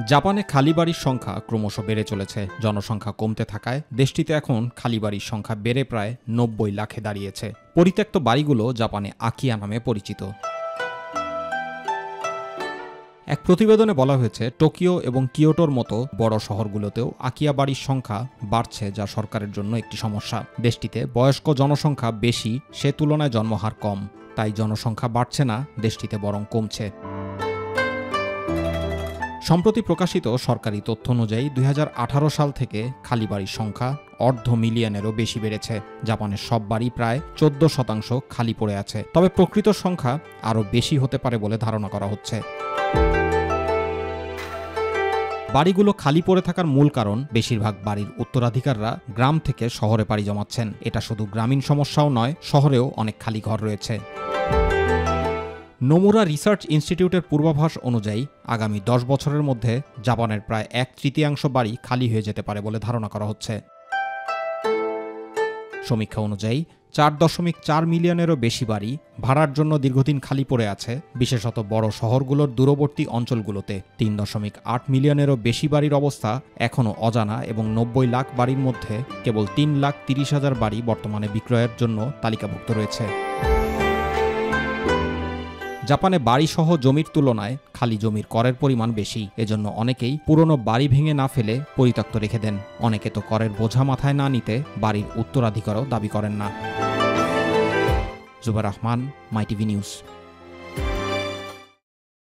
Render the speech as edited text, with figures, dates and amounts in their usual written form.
জাপানে খালি বাড়ির সংখ্যা ক্রমশ বেড়ে চলেছে। জনসংখ্যা কমতে থাকায় দেশটিতে এখন খালি বাড়ির সংখ্যা বেড়ে প্রায় ৯০ লাখে দাঁড়িয়েছে। পরিত্যক্ত বাড়িগুলো জাপানে আকিয়া নামে পরিচিত। এক প্রতিবেদনে বলা হয়েছে, টোকিও এবং কিয়োটোর মতো বড় শহরগুলোতেও আকিয়া বাড়ির সংখ্যা বাড়ছে, যা সরকারের জন্য একটি সমস্যা। দেশটিতে বয়স্ক জনসংখ্যা বেশি, সে তুলনায় জন্মহার কম, তাই জনসংখ্যা বাড়ছে না, দেশটিতে বরং কমছে। সম্প্রতি প্রকাশিত সরকারি তথ্য অনুযায়ী ২০১৮ সাল থেকে খালি বাড়ির সংখ্যা ২৫০,০০,০০-এরও বেশি বেড়েছে। জাপানের সব বাড়ি প্রায় ১৪% খালি পড়ে আছে। তবে প্রকৃত সংখ্যা আরও বেশি হতে পারে বলে ধারণা করা হচ্ছে। বাড়িগুলো খালি পড়ে থাকার মূল কারণ, বেশিরভাগ বাড়ির উত্তরাধিকাররা গ্রাম থেকে শহরে পাড়ি জমাচ্ছেন। এটা শুধু গ্রামীণ সমস্যাও নয়, শহরেও অনেক খালি ঘর রয়েছে। নোমুরা রিসার্চ ইনস্টিটিউটের পূর্বাভাস অনুযায়ী আগামী ১০ বছরের মধ্যে জাপানের প্রায় ১/৩ বাড়ি খালি হয়ে যেতে পারে বলে ধারণা করা হচ্ছে। সমীক্ষা অনুযায়ী ৪.৪ মিলিয়নেরও বেশি বাড়ি ভাড়ার জন্য দীর্ঘদিন খালি পড়ে আছে, বিশেষত বড় শহরগুলোর দূরবর্তী অঞ্চলগুলোতে। ৩.৮ মিলিয়নেরও বেশি বাড়ির অবস্থা এখনও অজানা এবং ৯০ লাখ বাড়ির মধ্যে কেবল ৩,৩০,০০০ বাড়ি বর্তমানে বিক্রয়ের জন্য তালিকাভুক্ত রয়েছে। জাপানে বাড়িসহ জমির তুলনায় খালি জমির করের পরিমাণ বেশি। এজন্য অনেকেই পুরনো বাড়ি ভেঙে না ফেলে পরিত্যক্ত রেখে দেন। অনেকে তো করের বোঝা মাথায় না নিতে বাড়ির উত্তরাধিকারও দাবি করেন না। জুবার রহমান, মাই টিভি নিউজ।